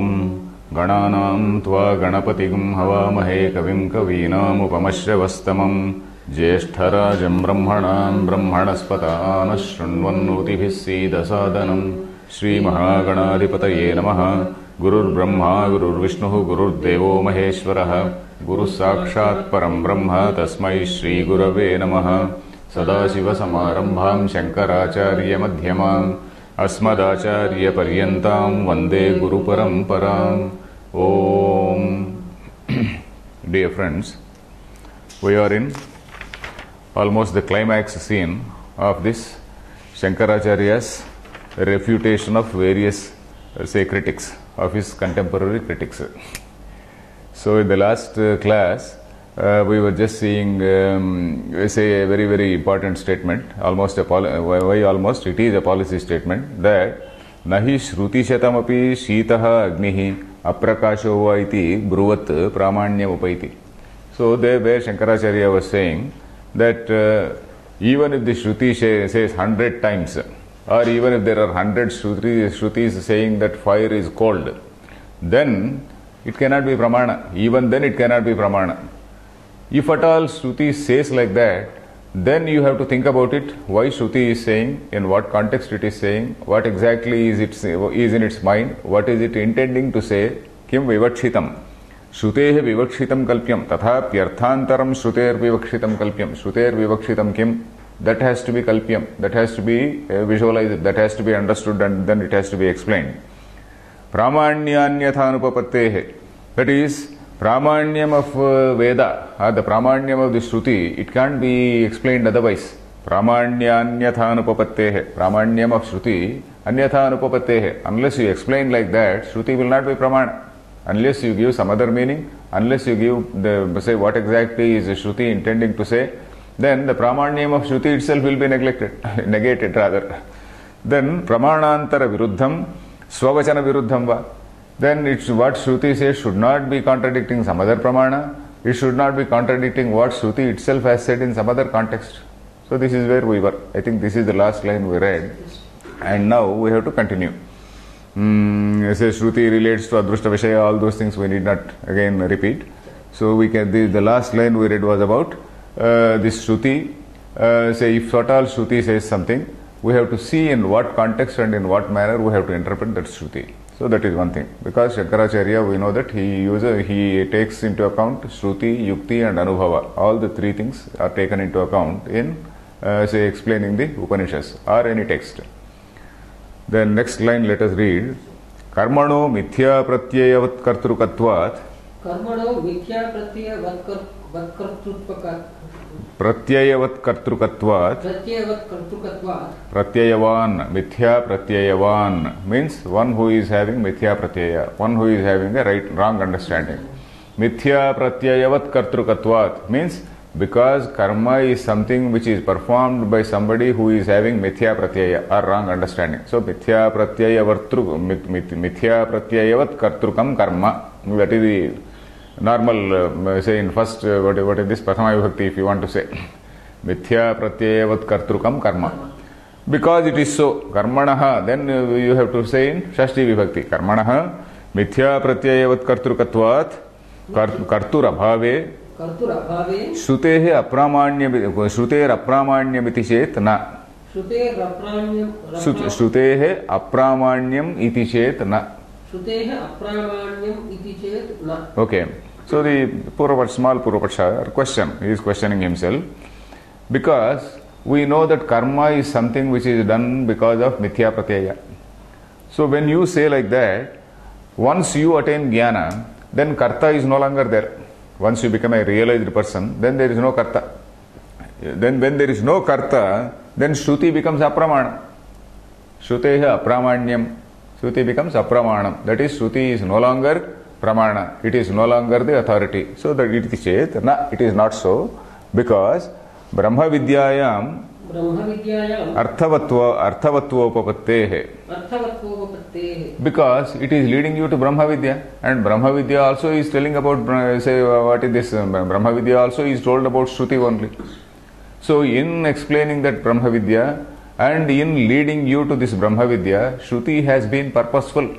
ॐ गणानां त्वा गणपतिं हवामहे कविं कवीनामुपमश्रवस्तमम् ज्येष्ठराजं ब्रह्मणां ब्रह्मणस्पतान् शृण्वन्नोतिभिः सीदसादनम् श्रीमहागणाधिपतये नमः। गुरुर्ब्रह्मा गुरुर्विष्णुः गुरुर्देवो महेश्वरः गुरुः साक्षात् परं ब्रह्म तस्मै श्रीगुरवे नमः। सदाशिवसमारम्भां शङ्कराचार्यमध्यमाम् अस्मदाचार्यपर्यन्तां वन्दे गुरुपरम्पराम्। ॐ Dear friends, we are in almost the climax scene of this Shankaracharya's refutation of various say critics, of his contemporary critics. So in the last class we were just seeing say a very very important statement, almost a almost it is a policy statement, that nahi shruti shatamapi shitaha agnihi aprakasho va iti bruvat pramanyam upaiti. So there where Shankaracharya was saying that even if the shruti says 100 times, or even if there are 100 shrutis saying that fire is cold, then it cannot be pramana. Even then it cannot be pramana. If at all Shruti says like that, then you have to think about it, why Shruti is saying, in what context it is saying, what exactly is in its mind, what is it intending to say, kim vivakshitam. Shrutehe vivakshitam kalpyam, tathapyarthantaram shruter vivakshitam kalpyam. Shruter vivakshitam kim, that has to be kalpyam, that has to be visualized, that has to be understood, and then it has to be explained. Pramanyanyathanupapattehe, that is, Pramanyam of Veda, or the Pramanyam of the Shruti, it can't be explained otherwise. Pramanyanyathanupapattehe, Pramanyam of Shruti, anyathanupapattehe. Unless you explain like that, Shruti will not be Pramana. Unless you give some other meaning, unless you give say what exactly is the Shruti intending to say, then the Pramanyam of Shruti itself will be negated rather. Then Pramanantara Viruddham, Swavachana Viruddham va. Then it's what Shruti says should not be contradicting some other pramana. It should not be contradicting what Shruti itself has said in some other context. So this is where we were. I think this is the last line we read. And now we have to continue. Say Shruti relates to Adrushta Vishaya, all those things we need not again repeat. So we can, the last line we read was about this Shruti. Say if at all Shruti says something, we have to see in what context and in what manner we have to interpret that Shruti. So that is one thing. Because Shankaracharya, we know that he takes into account Shruti, Yukti and Anubhava. All the three things are taken into account in say explaining the Upanishads or any text. Then next line let us read. Karmano mithya pratyayavat kartrukatvat. Karmano mithya pratyayavat kartrukatvat. Pratyayavat kartrukatvat. Pratyayavan, mithya pratyayavan means one who is having mithya pratyaya, one who is having a wrong understanding. Mithya pratyayavat kartrukatvat means because karma is something which is performed by somebody who is having mithya pratyaya or wrong understanding. So mithya pratyayavat kartrukam karma, that is the normal say in first what is this Prathama Vibhakti if you want to say. Mithya pratyayavat kartrukam karma. Because it is so, karmanaha, then you have to say in Shashti Vibhakti. Karmanaha mithya pratyayavat kartrukatvat kartur abhave shrutehe apramanyam iti chet na. Shrutehe apramanyam iti chet na. Okay. So the small Purvapaksha question, he is questioning himself, because we know that karma is something which is done because of mithya pratyaya. So when you say like that, once you attain jnana, then karta is no longer there. Once you become a realized person, then there is no karta. Then when there is no karta, then Shruti becomes apramana. Shruteha apramanyam. Shruti becomes apramanam. That is, Shruti is no longer pramana. It is no longer the authority. So that it is chet. No, it is not so. Because Brahma Vidyayam Arthavattvopapattehe. Because it is leading you to Brahma Vidya. And Brahma Vidya also is telling about, say, what is this? Brahma Vidya also is told about Shruti only. So in explaining that Brahma Vidya and in leading you to this Brahma Vidya, Shruti has been purposeful.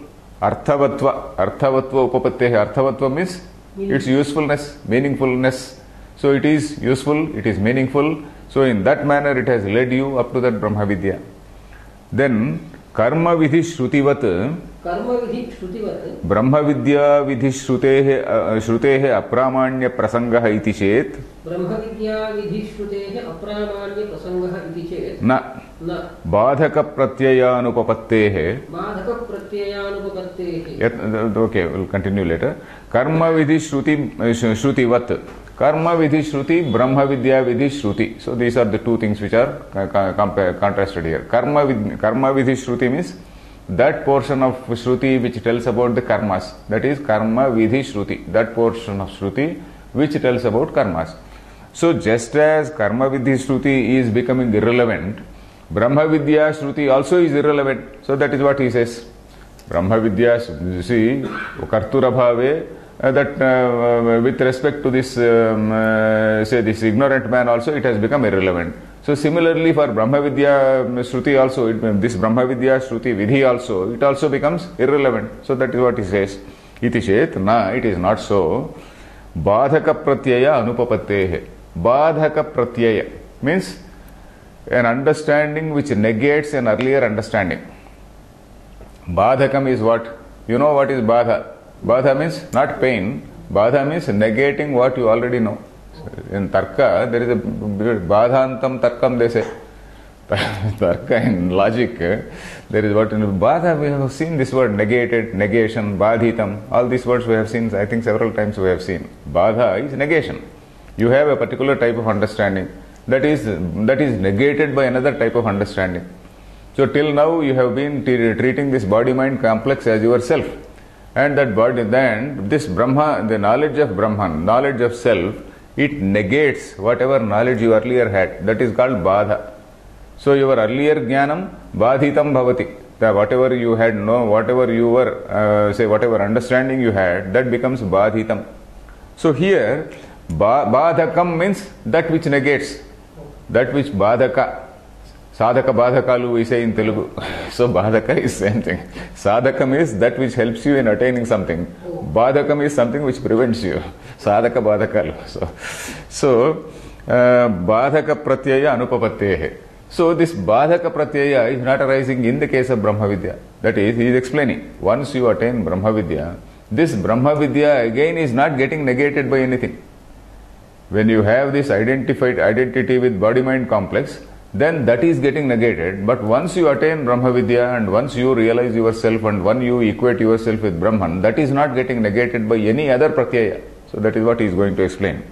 Arthavatva. Arthavatva upapatte. Arthavatva means its usefulness, meaningfulness. So it is useful, it is meaningful. So in that manner it has led you up to that Brahma Vidya. Then Karma Vidhi Shrutivat. Karma Vidhi Shrutivat. Brahma Vidya Vidhi Shrutehe Apramanya Prasangaha iti chet. Brahma Vidya Vidhi Shrutehe Apramanya Prasangaha iti chet. Na. Badhaka Pratyayānupapattehe. Badhaka Pratyayānupapattehe. Okay, we'll continue later. Karma Vidhi Shrutivat. Karma Vidhi Shruti, Brahma Vidya Vidhi Shruti. So these are the two things which are contrasted here. Karma Vidhi Shruti means that portion of Shruti which tells about the karmas. That is Karma Vidhi Shruti. That portion of Shruti which tells about karmas. So just as Karma Vidhi Shruti is becoming irrelevant, Brahma Vidya Shruti also is irrelevant. So that is what he says. Brahma Vidya, see, Kartura Bhave, that with respect to this, say this ignorant man also, it has become irrelevant. So similarly for Brahma Vidya Shruti also, this Brahma Vidya Shruti Vidhi also, it also becomes irrelevant. So that is what he says. Iti chet, na, it is not so. Badhaka Pratyaya Anupapattehe. Badhaka Pratyaya means an understanding which negates an earlier understanding. Badhakam is what? You know what is Badha? Badha means not pain. Badha means negating what you already know. In Tarka, there is a Badhantam Tarkam, they say. Tarka in logic, there is what in Badha, we have seen this word negated, negation, Badhitam. All these words we have seen, I think several times we have seen. Badha is negation. You have a particular type of understanding that is negated by another type of understanding. So till now you have been treating this body-mind complex as yourself. And that body, then this Brahma, the knowledge of Brahman, knowledge of self, it negates whatever knowledge you earlier had. That is called Badha. So your earlier Jnanam, Badhitam Bhavati. That whatever you had known, whatever you were, say whatever understanding you had, that becomes Badhitam. So here, Badhakam means that which negates, that which Badhaka. Sadhaka Badhakalu we say in Telugu. So Badhaka is same thing. Sadhakam is that which helps you in attaining something. Badhakam is something which prevents you. Sadhaka Badhakalu. So Badhaka Pratyaya Anupapattehe. So this Badhaka Pratyaya is not arising in the case of Brahma Vidya. That is, he is explaining. Once you attain Brahma Vidya, this Brahma Vidya again is not getting negated by anything. When you have this identified identity with body-mind complex, then that is getting negated. But once you attain Brahma Vidya and once you realize yourself and when you equate yourself with Brahman, that is not getting negated by any other pratyaya. So that is what he is going to explain.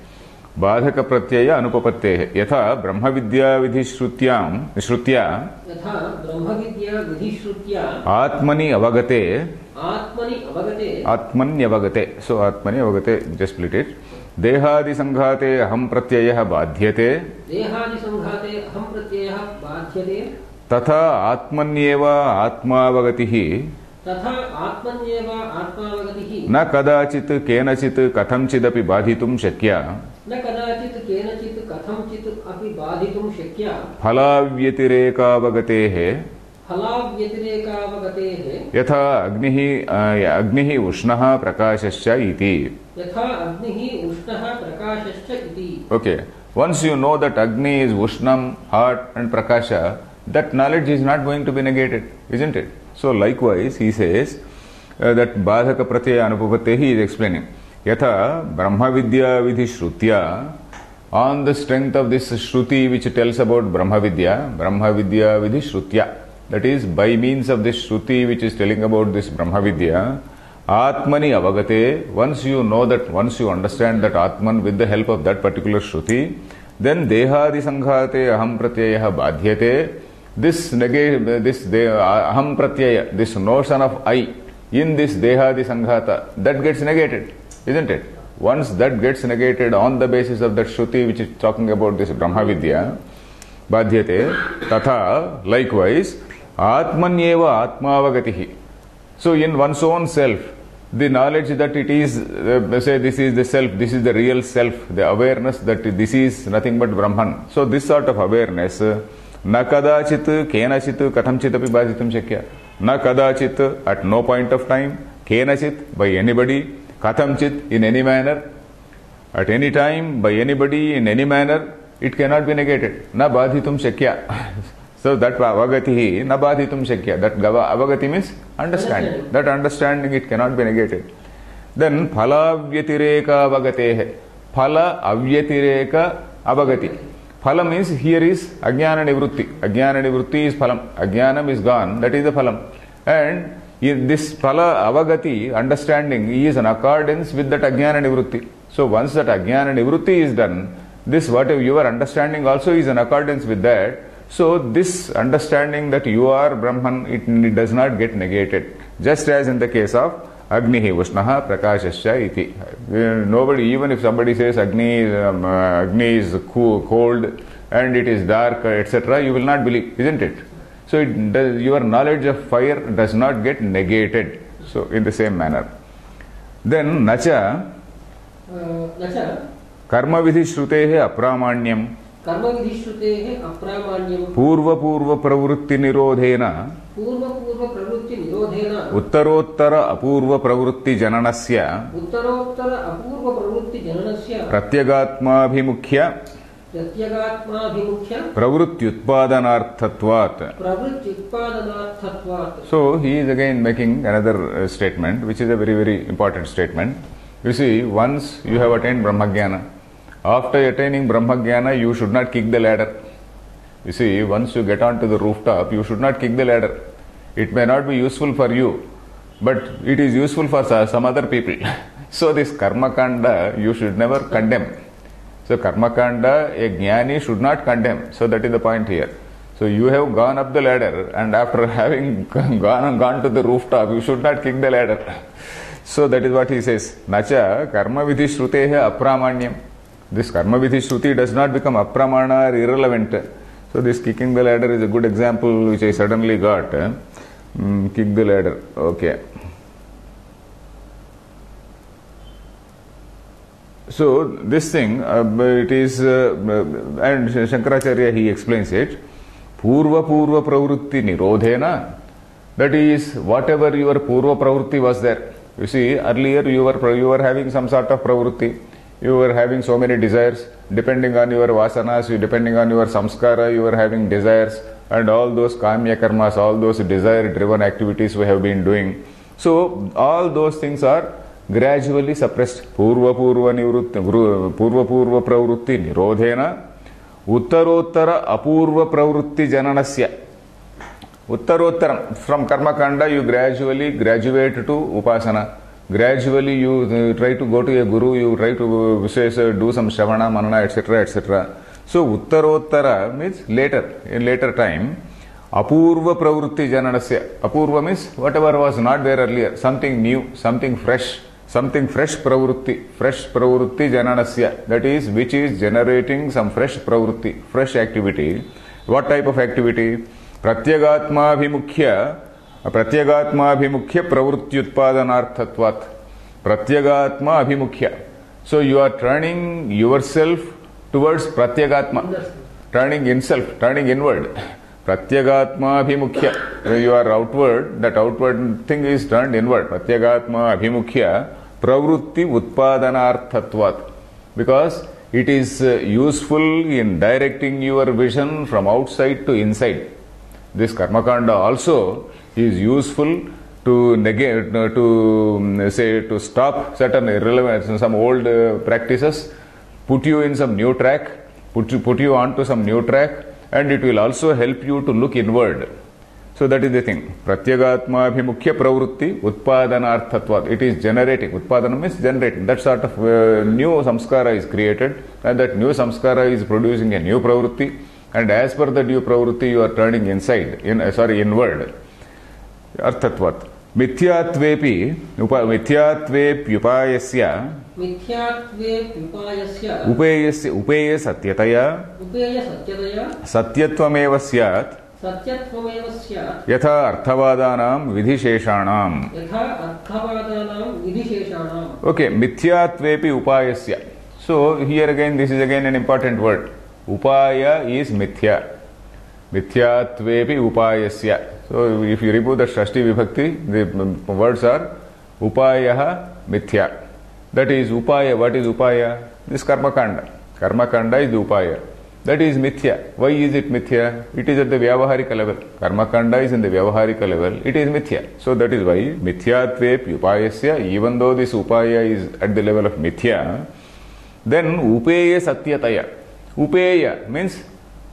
Badhaka pratyaya anupapattehe. Yatha Brahma Vidya Vidhi Shrutya Yatha Brahma Vidya Vidhi Shrutya Atmani Avagate Atmani Avagate. So Atmani Avagate, just split it. Dehadi sanghate aham pratyayah badhyate. Dehadi sanghate aham pratyayah badhyate. Tatha atmanyeva atmavagatihi. Tatha atmanyeva atmavagatihi. Na kadachit kenachit kathamchidapi badhitum shakya. Na kadachit kenachit kathamchit api badhitum shakya. Phalavyatireka यथा अग्निः उष्णः प्रकाशश्च इति. Okay, once you know that Agni is Ushnam, hot and Prakasha, that knowledge is not going to be negated, isn't it? So likewise he says that Badhaka Pratyaya Anupapattehi he is explaining. Yatha Brahma Vidya Vidhi Shrutya, on the strength of this Shruti which tells about Brahma Vidya Vidhi Shrutya. That is, by means of this Shruti which is telling about this Brahma Vidya, Atmani Avagate, once you know that, once you understand that Atman with the help of that particular Shruti, then Dehadi Sanghate Aham Pratyaya Badhyate, this Aham Pratyaya, this notion of I, in this Dehadi Sanghata, that gets negated, isn't it? Once that gets negated on the basis of that Shruti which is talking about this Brahma Vidya, Badhyate, Tatha, likewise, Atmanyeva Atmavagatihi. So in one's own self, the knowledge that it is, say this is the self, this is the real self, the awareness that this is nothing but Brahman. So this sort of awareness, Nakadachit, Kenachit, Kathamchit api badhitum shakya. na kadachit, at no point of time, kenachit, by anybody, katamchit, in any manner, at any time, by anybody, in any manner, it cannot be negated. Na badhitum shakya. So that avagati na badhitum shakya. That avagati means understanding. That understanding, it cannot be negated. Then phala avyatireka avagatehe. Phala avyatireka avagati. Phala means here is ajnana nivrutti. Ajnana nivrutti is phalam. Ajnanam is gone. That is the phalam. And in this phala avagati, understanding, is in accordance with that ajnana nivrutti. So once that ajnana nivrutti is done, this whatever your understanding also is in accordance with that. So this understanding that you are Brahman, it does not get negated. Just as in the case of Agnihi Ushnaha Prakashasya iti. Nobody, even if somebody says Agni is cold and it is dark, etc., you will not believe, isn't it? So your knowledge of fire does not get negated. So in the same manner. Then Nacha Karma Vidhi Shrutehe Apramanyam कर्मविधिश्रुतेः अप्रामाण्यं पूर्व प्रवृत्ति निरोधेन पूर्व प्रवृत्ति निरोधेन उत्तरोत्तर अपूर्व प्रवृत्ति जननस्य प्रत्यगात्माभिमुख्य प्रवृत्त्युत्पादनार्थत्वात्. So he is again making another statement, which is a very, very important statement. You see, once you have attained Brahmajnana, after attaining Brahmajnana, you should not kick the ladder. You see, once you get onto the rooftop, you should not kick the ladder. It may not be useful for you, but it is useful for some other people. So this karma kanda, you should never condemn. So karma kanda, a jnani should not condemn. So that is the point here. So you have gone up the ladder, and after having gone to the rooftop, you should not kick the ladder. So that is what he says. Nacha karma vidhi shrutehe apramanyam. This karma vidhi shruti does not become apramana or irrelevant. So this kicking the ladder is a good example which I suddenly got. Kick the ladder. Okay. So this thing, it is, and Shankaracharya, he explains it. Purva pravrutti nirodhena. That is, whatever your purva pravrutti was there. You see, earlier you were having some sort of pravrutti. You were having so many desires, depending on your vasanas, depending on your samskara, you were having desires, and all those kamya karmas, all those desire-driven activities we have been doing. So, all those things are gradually suppressed. Purva pravrutti nirodhena, uttarottara apurva pravrutti jananasya. Uttarottaram, from karma kanda you gradually graduate to upasana. Gradually you try to go to a guru, you try to do some shravana, manana, etc., etc. So uttarottara means later, in later time. Apurva pravrutti jananasya. Apurva means whatever was not there earlier, something new, something fresh pravrutti jananasya. That is, which is generating some fresh pravrutti, fresh activity. What type of activity? Pratyagatma abhimukhya pravrutyutpadanarthatvat. Pratyagatma abhimukhya. So you are turning yourself towards pratyagatma, turning inward. Pratyagatma abhimukhya. When you are outward, that outward thing is turned inward. Pratyagatma abhimukhya pravrutti utpadanarthatvat. Because it is useful in directing your vision from outside to inside. This karmakanda also is useful to negate, to stop certain irrelevant, some old practices, put you in some new track, put you onto some new track, and it will also help you to look inward. So that is the thing. Pratyagatma abhimukhya pravrutti utpadanarthatvat. It is generating. Utpadana means generating. That sort of new samskara is created, and that new samskara is producing a new pravrutti. And as per the new pravrutti, you are turning inward. Arthatvat. Mithyatvepi upeya satyataya satyatvam syat yatha arthavadanam vidhisheshanam. Okay, mithyatvepi upayasya. So here again, this is again an important word. Upaya is mithya. Mithyatvepi upayasya. So if you remove the Shashti Vibhakti, the words are Upayaha Mithya. That is Upaya. What is Upaya? This Karma Kanda. Karma Kanda is the Upaya. That is Mithya. Why is it Mithya? It is at the Vyavaharika level. Karma Kanda is in the Vyavaharika level. It is Mithya. So that is why Mithyatve Upayasya, even though this Upaya is at the level of Mithya, then Upeya Satyataya. Upeya means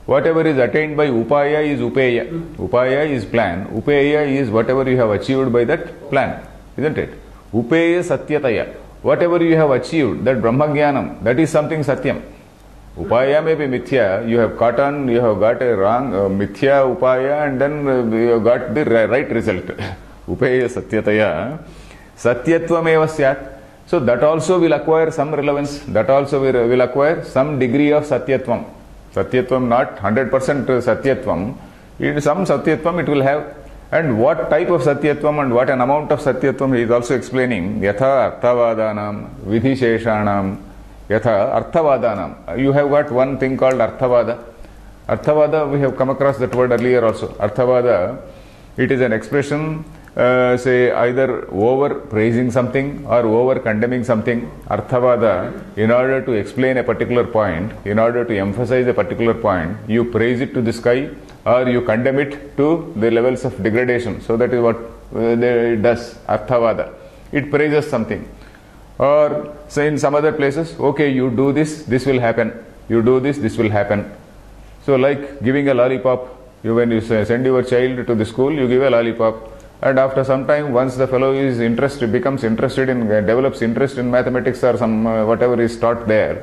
whatever is attained by Upaya is Upeya. Upaya is plan. Upeya is whatever you have achieved by that plan. Isn't it? Upeya Satyataya. Whatever you have achieved, that Brahmagyanam, that is something Satyam. Upaya may be Mithya. You have got a wrong Mithya Upaya, and then you have got the right result. Upeya Satyataya. Satyatvam eva syat. So that also will acquire some relevance. That also will acquire some degree of Satyatvam. Satyatvam, not 100% Satyatvam. In some Satyatvam it will have. And what type of Satyatvam and what an amount of Satyatvam he is also explaining. Yatha Arthavadanam, Vidhisheshanam, Yatha Arthavadanam. You have got one thing called Arthavada. Arthavada, we have come across that word earlier also. Arthavada, it is an expression, say either over praising something or over condemning something. Arthavada, in order to explain a particular point, in order to emphasize a particular point, you praise it to the sky or you condemn it to the levels of degradation. So that is what it does, Arthavada. It praises something. Or say in some other places, okay, you do this, this will happen. You do this, this will happen. So like giving a lollipop, when you send your child to the school, you give a lollipop. And after some time, once the fellow is becomes interested in, develops interest in mathematics or some whatever is taught there,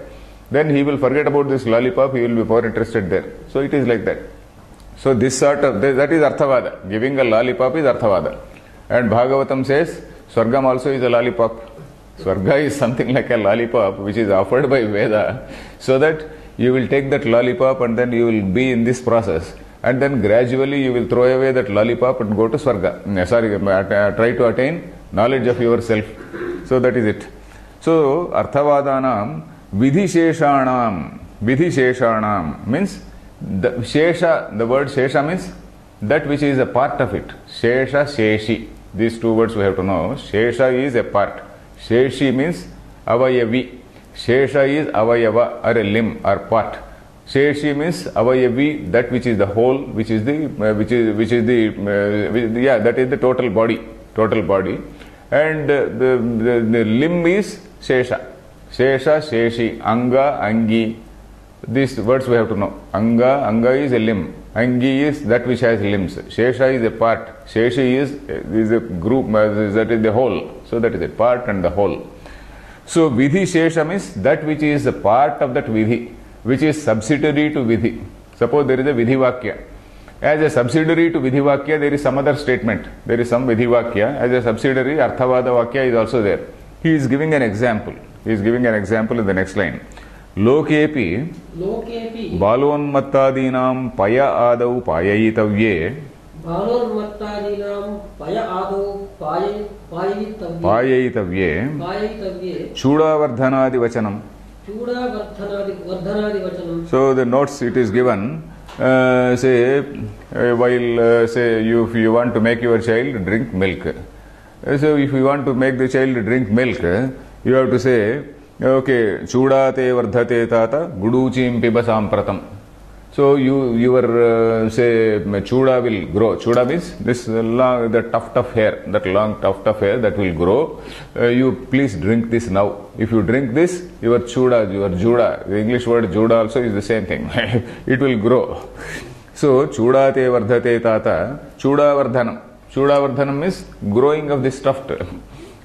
then he will forget about this lollipop, he will be more interested there. So it is like that. So this sort of, that is Arthavada. Giving a lollipop is Arthavada. And Bhagavatam says, Swargam also is a lollipop. Swarga is something like a lollipop which is offered by Veda, so that you will take that lollipop and then you will be in this process. And then gradually you will throw away that lollipop and go to Swarga. Try to attain knowledge of yourself. So that is it. So, Arthavadanam, Vidhisheshanam. Vidhisheshanam means, the Shesha, the word Shesha means that which is a part of it. Shesha, Sheshi. These two words we have to know. Shesha is a part. Sheshi means Avayavi. Shesha is Avayava, or a limb or part. Sheshi means Avayavi, that which is the whole, that is the total body. And the limb is Shesha. Shesha, Sheshi, Anga, Angi. These words we have to know. Anga is a limb. Angi is that which has limbs. Shesha is a part. Sheshi is a group, that is the whole. So that is a part and the whole. So Vidhi Shesha means that which is a part of that Vidhi, which is subsidiary to Vidhi. Suppose there is a Vidhi Vakya. As a subsidiary to Vidhi Vakya, there is some other statement. There is some Vidhi Vakya. As a subsidiary, Arthavada Vakya is also there. He is giving an example. He is giving an example in the next line. Lokepi Balonmattadinam Paya Adau Payayitavye Payayitavye Chudavardhanadi Vachanam. So the notes it is given, while say if you want to make your child drink milk. So if you want to make the child drink milk, you have to say, okay, Chudate Vardhate Tata Guduchim Pibasam Pratam. So your say Chuda will grow. Chuda means this long, the tuft of hair, that long tuft of hair that will grow. You please drink this now. If you drink this, your Chuda, your Juda, the English word Juda also is the same thing. It will grow. So Chudate Vardhate Tata Chuda Vardhanam. Chuda Vardhanam is growing of this tuft.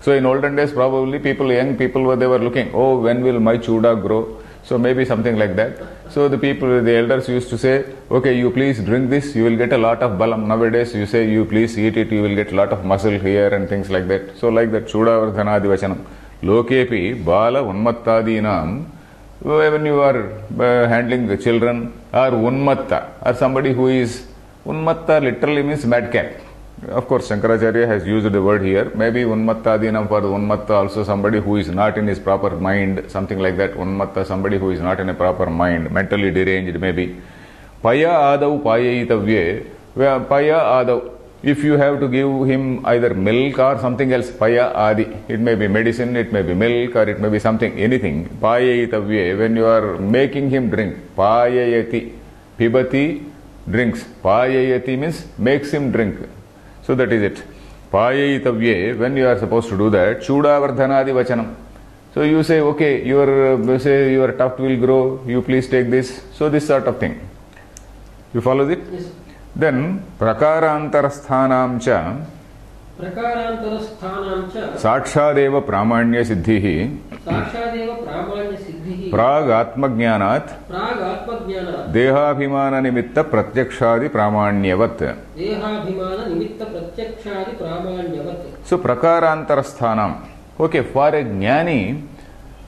So in olden days, probably young people, they were looking, oh, when will my Chuda grow? So maybe something like that. So the elders used to say, okay, you please drink this, you will get a lot of balam. Nowadays you say, you please eat it, you will get a lot of muscle here and things like that. So like that, Chuda Vardhanadi Vachanam. Lokepi Bala Unmattadinam. When you are handling the children, or Unmatta, or somebody who is, Unmatta literally means madcap. Of course, Shankaracharya has used the word here. Maybe Unmattadinam for Unmatta also somebody who is not in his proper mind, something like that. Unmatta, somebody who is not in a proper mind, mentally deranged maybe. Paya Adau Payayitavye. Paya Adau. If you have to give him either milk or something else, paya adi, it may be medicine, it may be milk, or it may be something, anything. Payayitavye, when you are making him drink, payayati, pibati, drinks. Payayati means makes him drink. So that is it. Payayitavye, when you are supposed to do that, chudavardhanadi vachanam. So you say, okay, your tuft will grow, you please take this. So this sort of thing. You follow it? Yes. Then prakarantarasthanam cha sakshadeva pramanya siddhihi prag atmajnanat dehabhimana nimitta pratyakshadi pramanyavat. So prakarantarasthanam. Okay, for a jnani,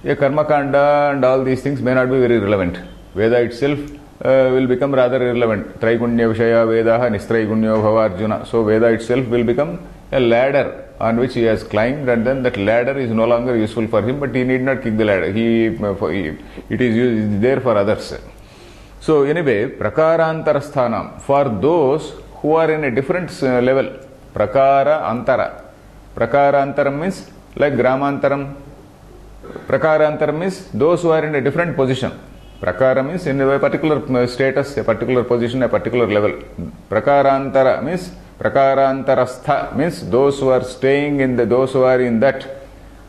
a karmakanda and all these things may not be very relevant. Veda itself will become rather irrelevant. Traigunya Vishaya Vedaha Nistraigunyo Bhava Arjuna. So Veda itself will become a ladder on which he has climbed, and then that ladder is no longer useful for him, but he need not kick the ladder. It is there for others. So anyway, Prakarantarasthanam, for those who are in a different level, Prakara Antara. Prakara Antaram means like Gramantaram. Prakara Antaram means those who are in a different position. Prakara means in a particular status, a particular position, a particular level. Prakarantara means Prakarantarastha means those who are staying in those who are in that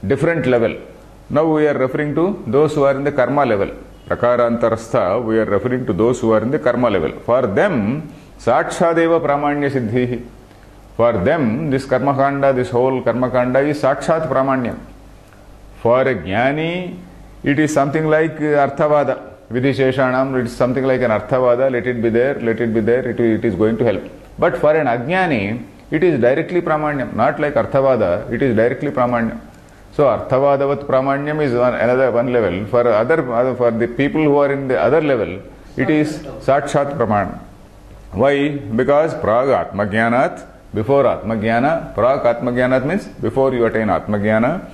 different level. Now we are referring to those who are in the karma level. Prakarantarastha, we are referring to those who are in the karma level. For them, Sakshadeva Pramanya Siddhihi. For them, this karma kanda, this whole karma kanda is Sakshat Pramanyam. For a jnani, it is something like Arthavada. Vidhisheshanam, it is something like an Arthavada, let it be there, it is going to help. But for an Ajnani, it is directly Pramanyam, not like Arthavada, it is directly Pramanyam. So Arthavadavat Pramanyam is another one level. For the people who are in the other level, it is Sakshat Pramanyam. Why? Because Prag Atmajnanat, before Atmajnana, Prag Atmajnanat means before you attain Atmajnana,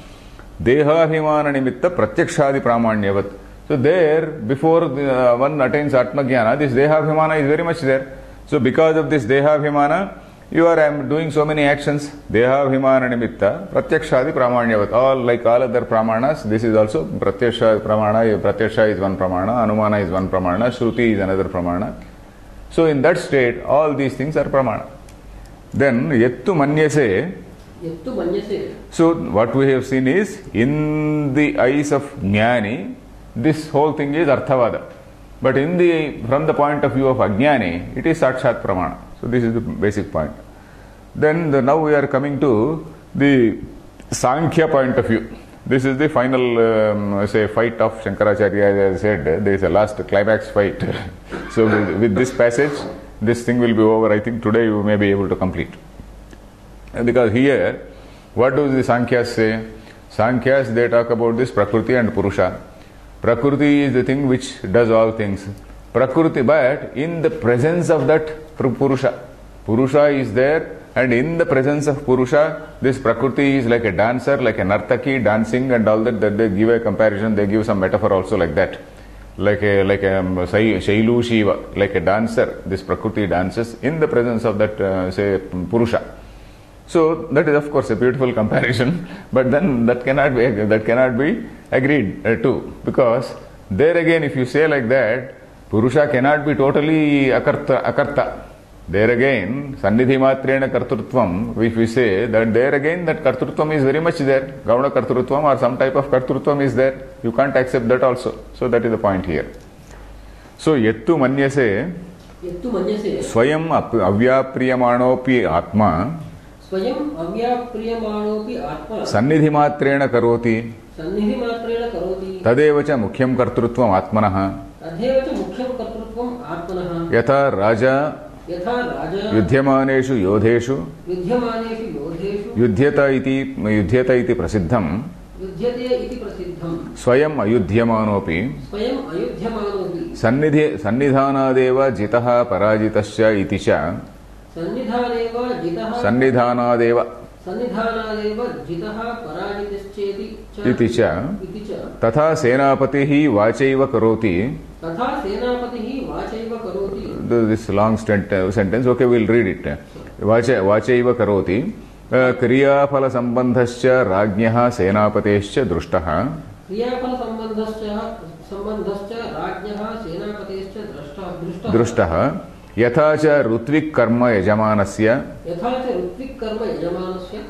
Dehabhimana Nimitta Pratyakshadi Pramanyavat. So there, before one attains Atmajnana, this Dehabhimana is very much there. So because of this Dehabhimana, you are doing so many actions. Dehabhimana Nimitta Pratyakshadi Pramanyavat. All like all other Pramanas, this is also Pratyaksha Pramana. Pratyaksha is one Pramana, Anumana is one Pramana, Shruti is another Pramana. So in that state, all these things are Pramana. Then, Yettu Manyase. So what we have seen is, in the eyes of Jnani, this whole thing is Arthavada. But from the point of view of Ajnani, it is Sakshat Pramana. So this is the basic point. Then now we are coming to the Sankhya point of view. This is the final fight of Shankaracharya. As I said, there is a last climax fight. So with this passage, this thing will be over. I think today you may be able to complete. Because here, what do the Sankhyas say? Sankhyas, they talk about this Prakriti and Purusha. Prakriti is the thing which does all things. Prakriti, but in the presence of that Purusha. Purusha is there, and in the presence of Purusha, this Prakriti is like a dancer, like a Nartaki dancing and all that they give a comparison, they give some metaphor also like that. Like a Shailu Shiva, like a dancer, this Prakriti dances in the presence of that, Purusha. So that is of course a beautiful comparison, but then that cannot be agreed to, because there again, if you say like that, Purusha cannot be totally akarta. There again, Sannidhi Matrena Kartrutvam, if we say that there again that Kartrutvam is very much there, Gauna Kartrutvam or some type of Kartrutvam is there, you can't accept that also. So that is the point here. So Yettu Manyase Swayam Avyapriyamanopi Atma Sannidhi Matrena Karoti Tadevacha Mukhyam Kartrutvam Atmanah Yatha Raja Yudhyamaneshu Yodheshu Yudhyata iti prasiddham Swayam Ayudhyamanopi Sannidhanadeva Jitaha Parajitasya iti cha Sannidhanadeva iti cha Tatha Senapatihi Vachaiva Karoti. This long sentence, okay, we'll read it. वाचैव करोति क्रियाफलसम्बन्धश्च राज्ञः सेनापतेश्च दृष्टः क्रियाफलसम्बन्धश्च राज्ञः सेनापतेश्च दृष्टः यथा च ऋत्विक् कर्म यजमानस्य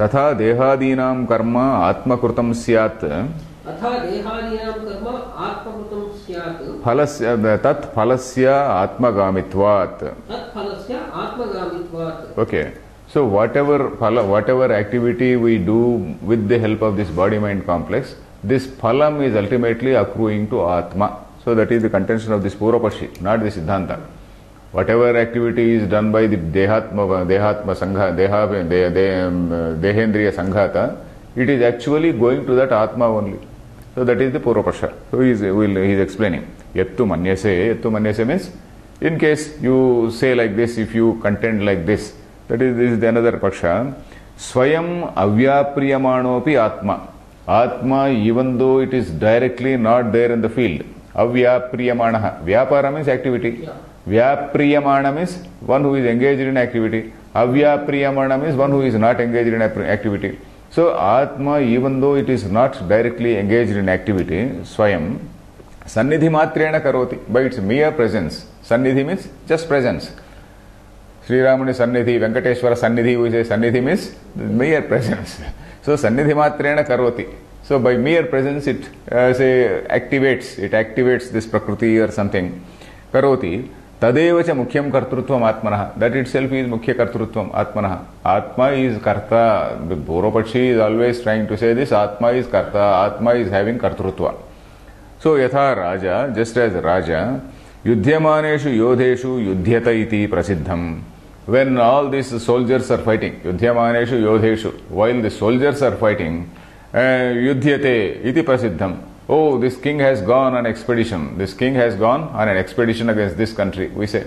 तथा देहादीनां कर्म आत्मकृतं स्यात् तत् फलस्य आत्मगामित्वात् Okay. So whatever activity we do with the help of this body-mind complex, this phalam is ultimately accruing to Atma. So that is the contention of this Purvapashi, not the Siddhanta. Whatever activity is done by the Dehatma Sangha, Dehendriya Sanghata, it is actually going to that Atma only. So that is the Purvapasha. So he is explaining. Yattu manyase means, in case you say like this, if you contend like this, this is another paksha. Swayam avyapriyamanopi atma. Atma, even though it is directly not there in the field. Avyapriyamanaha. Vyapara means activity. Vyapriyamana means one who is engaged in activity. Avyapriyamana means one who is not engaged in activity. So Atma, even though it is not directly engaged in activity, Swayam, Sannidhi matrena karoti, by its mere presence. Sannidhi means just presence. Sri Ramani Sannidhi, Venkateshwara Sannidhi, we say Sannidhi means mere presence. So Sannidhi matrena karoti. So by mere presence it activates this prakriti or something. Karoti. Tadevacha mukhyam kartrutvam atmanaha. That itself is mukhya kartrutvam atmanaha. Atma is karta. The Purvapashi is always trying to say this. Atma is karta. Atma is having kartrutva. So yatha Raja, just as Raja, Yudhyamaneshu Yodheshu Yudhyata iti prasiddham. When all these soldiers are fighting, Yudhyamaneshu Yodheshu, while the soldiers are fighting, Yudhyate iti prasiddham. Oh, this king has gone on expedition. This king has gone on an expedition against this country, we say.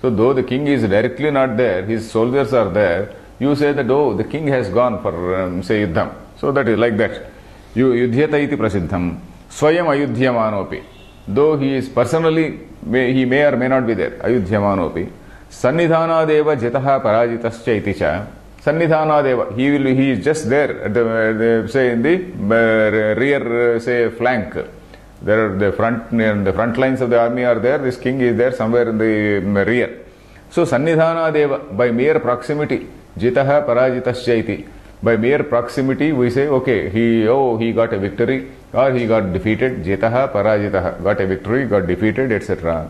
So though the king is directly not there, his soldiers are there, you say that, oh, the king has gone for, say, Yuddham. So that is like that. Yudhyata iti prasiddham. Swayam ayudhyamanopi. Though he is personally, he may or may not be there. Ayudhyamanopi. Sannidhanadeva jitaha parajitascha iti cha. Sannidhanadeva. He is just there at the say in the rear, say, flank. There are the front lines of the army are there. This king is there somewhere in the rear. So Sannidhanadeva, by mere proximity, jitaha parajitascha iti. By mere proximity, we say, okay, he got a victory or he got defeated. Jitaha parajitaha, got a victory, got defeated, etc.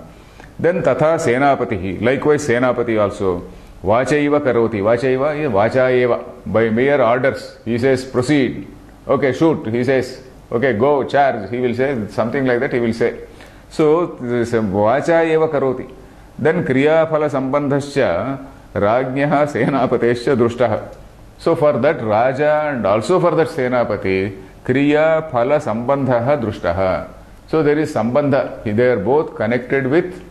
Then tatha senapatihi, likewise senapati also. Vachaiva karoti, vachaiva is vachaeva. By mere orders, he says, proceed. Okay, shoot, he says. Okay, go, charge, he will say, something like that he will say. So, this vachaeva karoti. Then kriya phala sambandhascha rajnyaha senapatescha drushtaha. So for that Raja and also for that Senapati, Kriya Phala Sambandhaha Drushtaha. So there is Sambandha. They are both connected with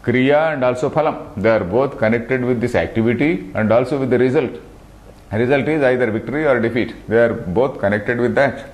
Kriya and also Phalam. They are both connected with this activity and also with the result. Result is either victory or defeat. They are both connected with that.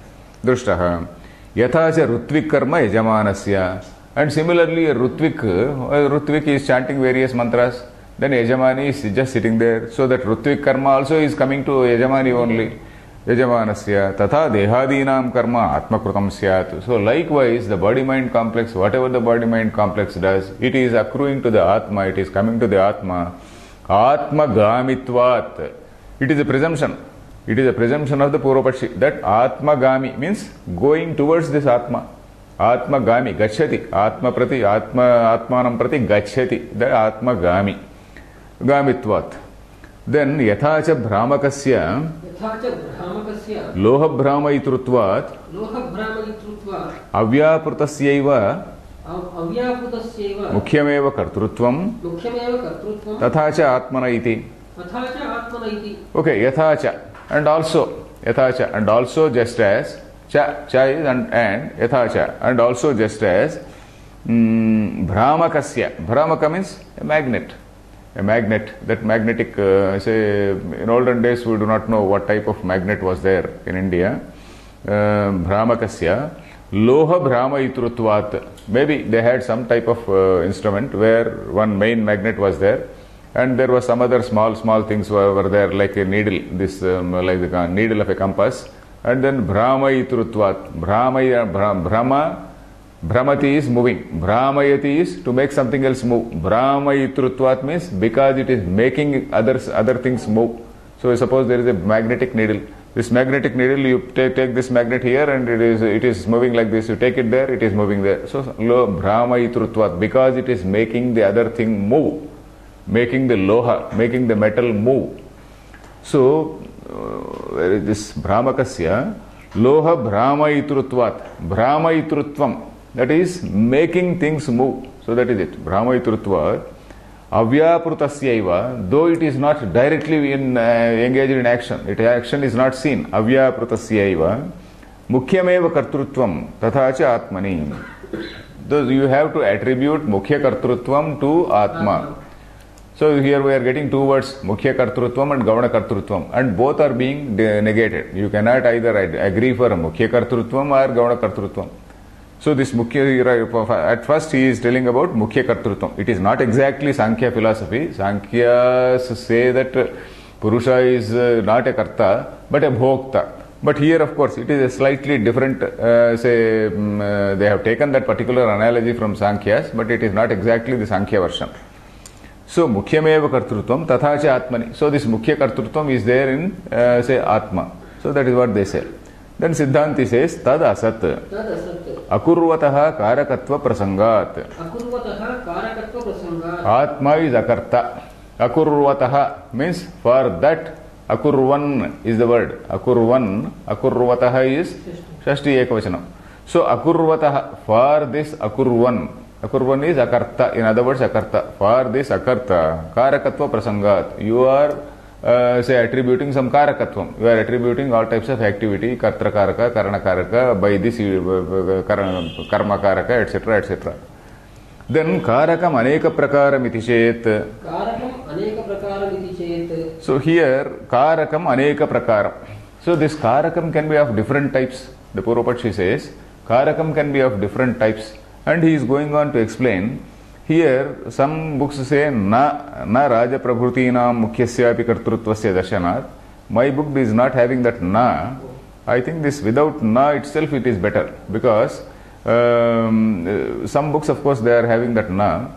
Drushtaha. Yathacha Rutvik Karma Yajamanasya. And similarly, Rutvik is chanting various mantras. Then Yajamani is just sitting there. So that Rutvik karma also is coming to Yajamani only. Yajamanasya. Tatha dehadinam karma atmakrutam syat. So likewise, the body-mind complex, whatever the body-mind complex does, it is accruing to the Atma, it is coming to the Atma. Atma gamitvat. It is a presumption. It is a presumption of the Purvapashi that Atma gami means going towards this Atma. Atma gami, gacchati. Atma prati, Atmanam prati gacchati. The Atma gami. Gamitvat. Then yathacha bhramakasya loha bhramayitrutvat avyaprutasya mukhyameva kartrutvam tathacha atmana iti. Okay, yathacha and also just as cha is and yathacha and also just as bhramakasya. Bhramaka means a magnet. A magnet, that magnetic, say, in olden days we do not know what type of magnet was there in India. Bhramakasya, loha bhramayitrutvat. Maybe they had some type of instrument where one main magnet was there and there was some other small things were there, like a needle, this like the needle of a compass, and then Brahmayitrutvat. Bhramati is moving. Brahmayati is to make something else move. Brahmayitrutvat means because it is making other things move. So suppose there is a magnetic needle. This magnetic needle, you take this magnet here and it is moving like this. You take it there, it is moving there. So Brahmayitrutvat, because it is making the other thing move, making the loha, making the metal move. So this Brahmakasya loha Brahmayitrutvat. Brahmayitrutvam, that is making things move. So that is it. Brahmayitrutvat. Avyaprutasya, though it is not directly engaged in action, action is not seen. Avyaprutasya mukhyameva kartrutvam tathacha atmani. Thus you have to attribute mukhya kartrutvam to atma. So here we are getting two words, mukhya kartrutvam and gavana kartrutvam, and both are being negated. You cannot either agree for mukhya kartrutvam or gavana kartrutvam. So this mukhya, at first he is telling about mukhya kartrutvam. It is not exactly Sankhya philosophy. Sankhyas say that Purusha is not a karta but a bhokta. But here of course it is a slightly different, they have taken that particular analogy from Sankhya's, but it is not exactly the Sankhya version. So mukhyameva kartrutvam tathacha atmani. So this mukhya kartrutvam is there in Atma. So that is what they say. Then Siddhanti says tad asat akurvataha karakatva prasangat. Atma is akarta. Akurvataha means for that. Akurvan is the word. Akurvataha is Shashti Ekavachanam. So akurvataha, for this akurvan. Akurvan is akarta. In other words, akarta. For this akarta, karakatva prasangat. You are attributing some karakatvam. You are attributing all types of activity, kartra karaka, karana karaka, by this karma karaka, etc., etc. Then karakam aneka prakaram iti chet. Karakam aneka prakaram iti chet. So here karakam aneka prakaram. So this karakam can be of different types. The Purvapakshi says karakam can be of different types, and he is going on to explain. Here some books say na raja prabhutinam mukhyasyapi kartrutvasya darshanat. My book is not having that na. I think this without na itself it is better, because some books of course they are having that na,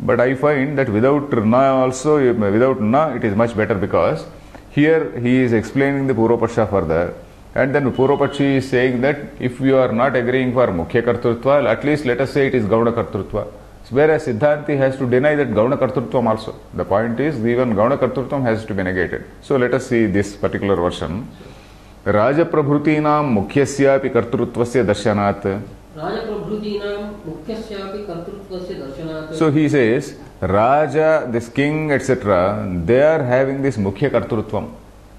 but I find that without na also, without na it is much better, because here he is explaining the Purvapaksha further, and then Purvapakshi is saying that if you are not agreeing for mukhya kartrutva, at least let us say it is gavana kartrutva. Whereas Siddhanti has to deny that gavana kartrutvam also. The point is even gavana kartrutvam has to be negated. So let us see this particular version. Raja prabhutinam mukhyasyapi kartrutvasya darshanat. So he says, Raja, this king, etc., they are having this mukhya kartrutvam.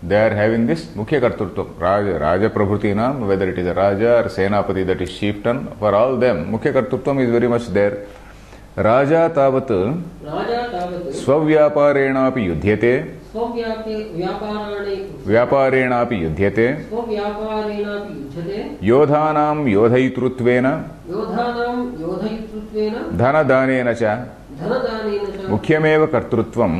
They are having this mukhya kartrutvam. Raja prabhutinam, whether it is a Raja or Senapati, that is chieftain, for all them, mukhya kartrutvam is very much there. Raja tavat swavyaparenapi yudhyate. Vyaparenapi yudhyate. Yodhanam yodhaitruttvena. Dhanadanena cha. Mukhyameva kartrutvam.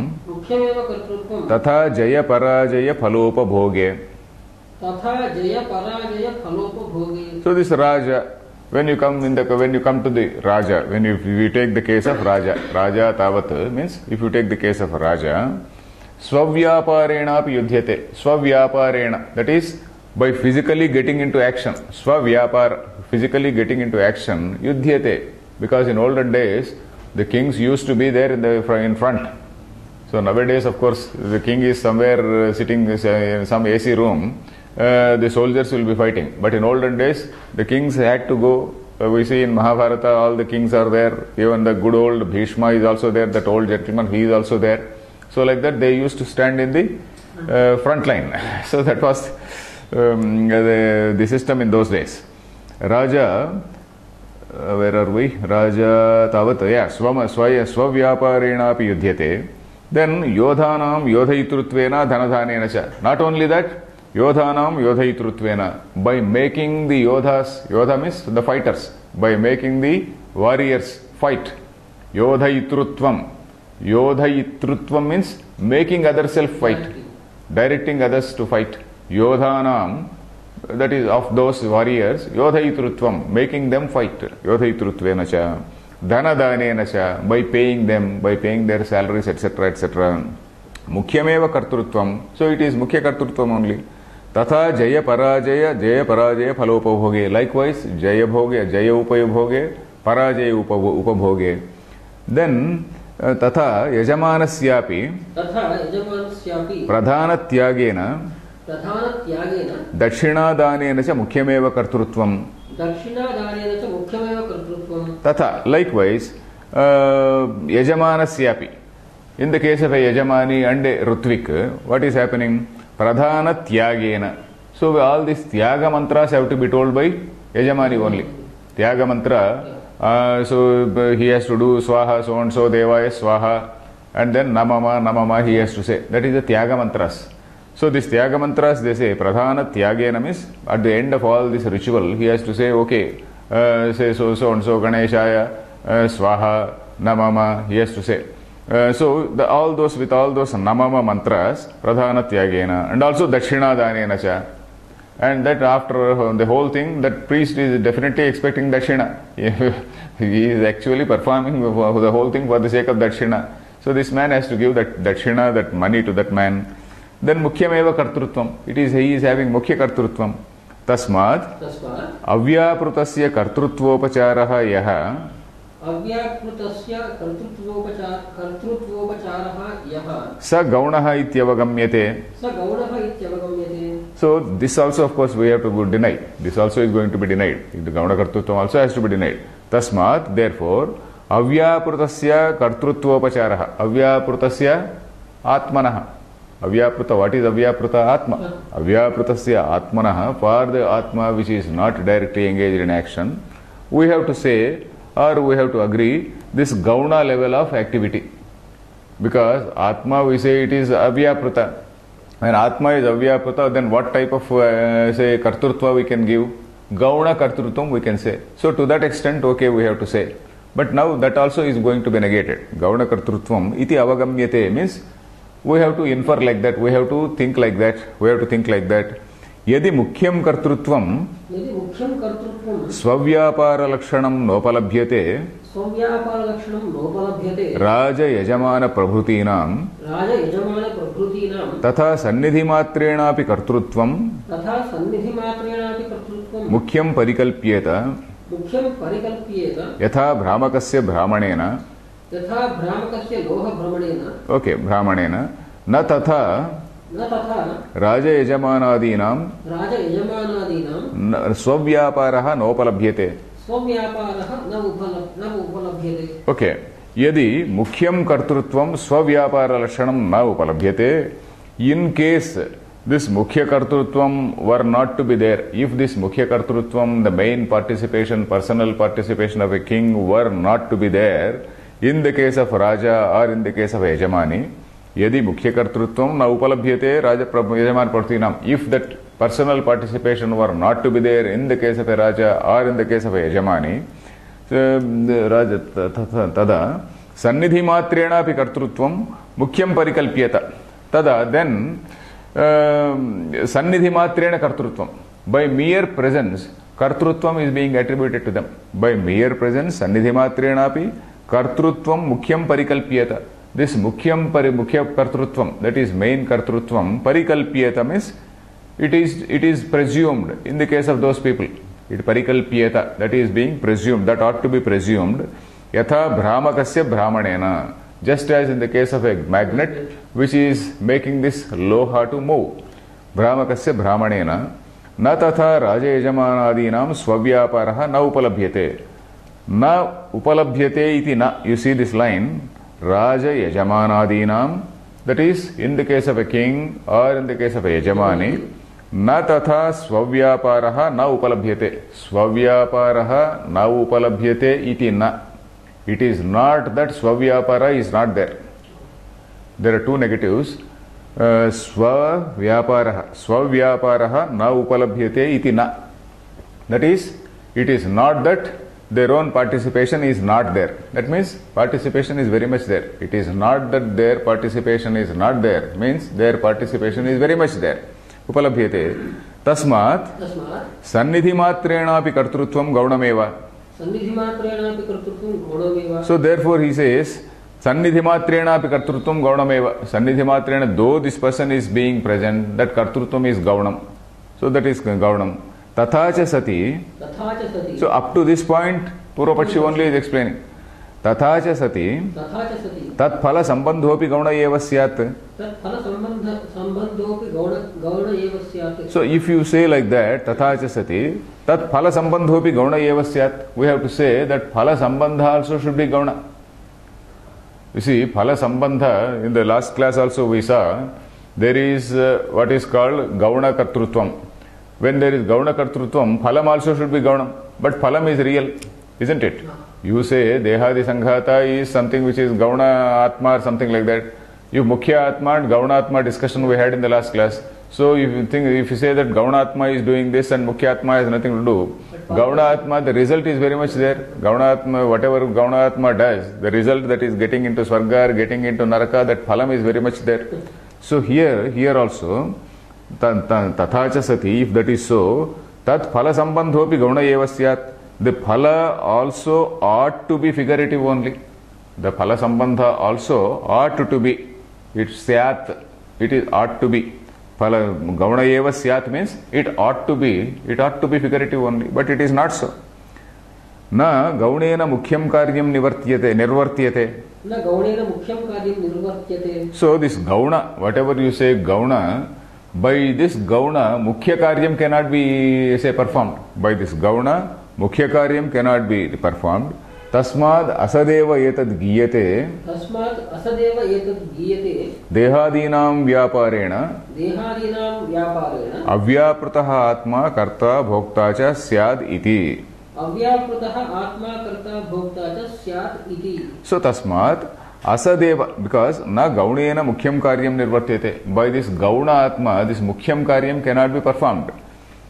Tatha jaya parajaya phalopabhoge. So this Raja, when you come to the Raja, when you take the case of Raja tavat means if you take the case of Raja, swavyaparenapi yudhyate. Swavyaparena, that is by physically getting into action. Swavyapar, physically getting into action, yudhyate, because in olden days the kings used to be there in front. So nowadays of course the king is somewhere sitting in some AC room. The soldiers will be fighting. But in olden days, the kings had to go. We see in Mahabharata, all the kings are there. Even the good old Bhishma is also there. That old gentleman, he is also there. So like that, they used to stand in the front line. So that was the system in those days. Raja, where are we? Raja tavat, yeah, swavyaparenapi yudhyate. Then yodhanam yodhaitruttvena dhanadhanena cha. Not only that, Yodhanam yodhaitruttvena, by making the yodhas, yodha means the fighters, by making the warriors fight. Yodhaitrutvam. Yodhaitrutvam means making others self-fight, directing others to fight. Yodhanam, that is of those warriors, Yodhaitrutvam, making them fight. Yodhaitruttvena cha, Dhanadanena cha, by paying them, by paying their salaries, etc., etc. Mukhyameva kartrutvam, so it is Mukhya kartrutvam only. Tatha Jaya Parajaya Phalopabhoge. Likewise, Jaya Bhoge, Jaya Upayabhoge, Parajaya Upabhoge. Then, Tatha Yajamanasyapi Pradhana Tyagena Dakshinadhanena cha Mukhyameva kartrutvam. Tatha, likewise, Yajamanasyapi. In the case of a Yajamani and a Rutvik, what is happening? Pradhana Tyagena. So all these Tyaga mantras have to be told by Yajamani only. Tyaga mantra, so he has to do Swaha, so and so, Devaya Swaha, and then Namama he has to say. That is the Tyaga mantras. So these Tyaga mantras, they say Pradhana Tyagena means at the end of all this ritual, he has to say, okay, say so and so, Ganeshaya, Swaha, Namama, he has to say. So all those Namama mantras, Pradhana Tyagena, and also Dakshinadhanena cha. And that after the whole thing, that priest is definitely expecting Dakshina. He is actually performing the whole thing for the sake of Dakshina. So this man has to give that Dakshina, that money to that man. Then Mukhyameva kartrutvam. He is having Mukhya kartrutvam. Tasmad Avyaprutasya kartrutvopacharaha yaha Sa Gaunaha ityavagamyate. So this also of course we have to deny. This also is going to be denied. The Gauna Kartrutvam also has to be denied. Tasmat, therefore, Avyaprutasya kartrutvopacharaha. Avyaprutasya atmanaha. Avyapruta, what is Avyapruta? Atma. Avyaprutasya atmanaha, for the Atma which is not directly engaged in action, we have to say, or we have to agree, this Gauna level of activity. Because Atma, we say it is Avyapruta. When Atma is Avyapruta, then what type of, say, Kartrutva we can give? Gauna Kartrutvam we can say. So to that extent, okay, we have to say. But now that also is going to be negated. Gauna Kartrutvam iti avagamyate means we have to infer like that, we have to think like that, we have to think like that. Yadi mukhyam kartrutvam swavyapara lakshanam nopalabhyate raja yajamana prabhutinam tatha sannidhimatrenapi kartrutvam mukhyam parikalpyeta yatha bhramakasya brahmanena. Okay, brahmanena na tatha Raja Yajamanadinam Swavyaparaha nopalabhyate. Okay. Yadi Mukhyam Kartrutvam Swavyapara Lashanam na upalabhyate. In case this Mukhya Kartrutvam were not to be there, if this Mukhya Kartrutvam, the main participation, personal participation of a king were not to be there, in the case of Raja or in the case of Yajamani, Yadi Mukhya Kartrutvam na upalabhyate Raja Yajaman Pratinam. If that personal participation were not to be there in the case of a Raja or in the case of a Yajamani, Raja Tada Sannidhi Matrena api Kartrutvam Mukhyam Parikalpyata. Tada then Sannidhi Matrena Kartrutvam. By mere presence, Kartrutvam is being attributed to them. By mere presence, Sannidhi Matrena api Kartrutvam Mukhyam Parikalpyata. This Mukhyam Mukhya Kartrutvam, that is main Kartrutvam, Parikalpyata means it is presumed in the case of those people. It Parikalpyata, that is being presumed, that ought to be presumed. Yatha Bhramakasya Brahmanena, just as in the case of a magnet which is making this loha to move. Bhramakasya Brahmanena, na tatha Raja Yajamanadinam Swavyaparaha na upalabhyate. Na upalabhyate iti na, you see this line, Raja Yajamanadinam, that is in the case of a king or in the case of a Yajamani, na tatha Swavyaparaha na upalabhyate. Swavyaparaha na upalabhyate iti na. It is not that Swavyapara is not there. There are two negatives. Swavyaparaha. Swavyaparaha na upalabhyate iti na. That is, it is not that their own participation is not there. That means participation is very much there. It is not that their participation is not there, means their participation is very much there. Upalabhyate. Tasmat तस्मात् sannidhimatrenapi kartrutvam gaunameva. सन्निधिमात्रेणापि कर्तृत्वं गौणमेव. So therefore he says sannidhimatrenapi kartrutvam gaunameva. Sannidhimatrena, though this person is being present, that kartrutvam is gaunam. So that is gaunam. Tathacha sati. तथा च सति. So up to this point, Purvapakshi only is explaining. Tathacha sati. तथा च सति. Tat phala sambandhopi gauna eva syat. तत्फल संबंधोपि गौण एव स्यात्. So if you say like that, tathacha sati, tat phala sambandhopi gauna eva syat, we have to say that phala sambandha also should be gauna. You see, phala sambandha, in the last class also we saw, there is what is called gauna kartrutvam. When there is gauna kartrutvam, phalam also should be gaunam. But phalam is real, isn't it? You say dehadi sanghata is something which is gauna atma or something like that. You mukhya atma and gauna atma discussion we had in the last class. So if you say that gauna atma is doing this and mukhya atma has nothing to do, gauna atma, the result is very much there. Gauna atma, whatever gauna atma does, the result that is getting into swarga or getting into naraka, that phalam is very much there. So here also, tathacha sati, if that is so, tat phala sambandhopi gauna eva syat. The phala also ought to be figurative only. The phala sambandha also ought to be. It's syat. It is ought to be. Phala gauna eva syat means it ought to be figurative only. But it is not so. Na gaunena mukhyam karyam nirvartyate. न गौणेन मुख्यं कार्यं निर्वर्त्यते. So this gauna, whatever you say gauna, by this gauna, mukhya karyam cannot be say performed. By this gauna, mukhya karyam cannot be performed. Tasmad asadeva etad giyate. तस्मात् असदेव एतद् गीयते. Dehadinam vyaparena. देहादीनां व्यापारेण. Avyapratah atma karta bhokta cha syad iti. अव्यापृतः आत्मा कर्ता भोक्ता च स्यात् इति. So tasmat asadeva, because na gaunena mukhyam karyam nirvartyate. By this gauna atma, this mukhyam karyam cannot be performed.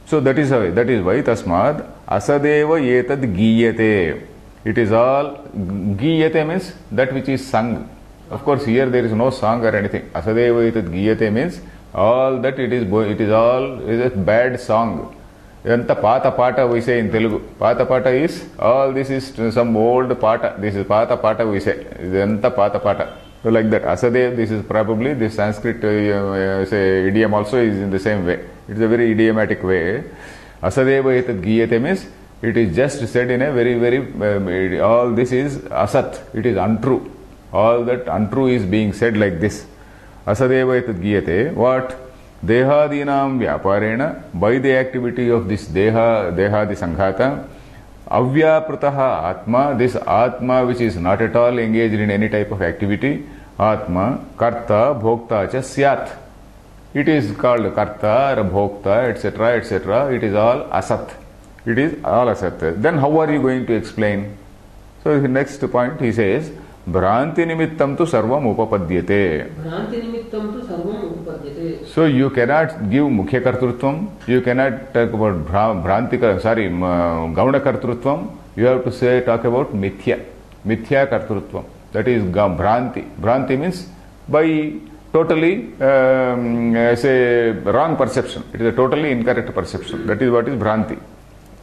So that is why tasmat asadeva etad giyate. It is all giyate means that which is sung. Of course here there is no song or anything. Asadeva etad giyate means all that it is a bad song. Yanta pata pata we say in Telugu. Pata pata is, all this is some old pata. This is pata pata we say. Yanta pata pata. So like that. Asadev, this is probably the Sanskrit say idiom also is in the same way. It is a very idiomatic way. Asadeva etad giyate means it is just said in a very, all this is asat. It is untrue. All that untrue is being said like this. Asadeva etad giyate. What? Dehadinam vyaparena, by the activity of this dehadi sanghata, avyapratah atma, this atma which is not at all engaged in any type of activity, atma, karta, bhokta cha syat. It is called karta, bhokta, etc., etc. It is all asat. It is all asat. Then how are you going to explain? So the next point he says, Bhranti nimittam tu sarvam upapadyate. भ्रांति निमित्तं तु सर्वं उपपद्यते. So you cannot give mukhya kartrutvam, you cannot talk about gauna kartrutvam, you have to talk about mithya kartrutvam. That is bhranti. Bhranti means by totally say wrong perception. It is a totally incorrect perception. That is what is bhranti.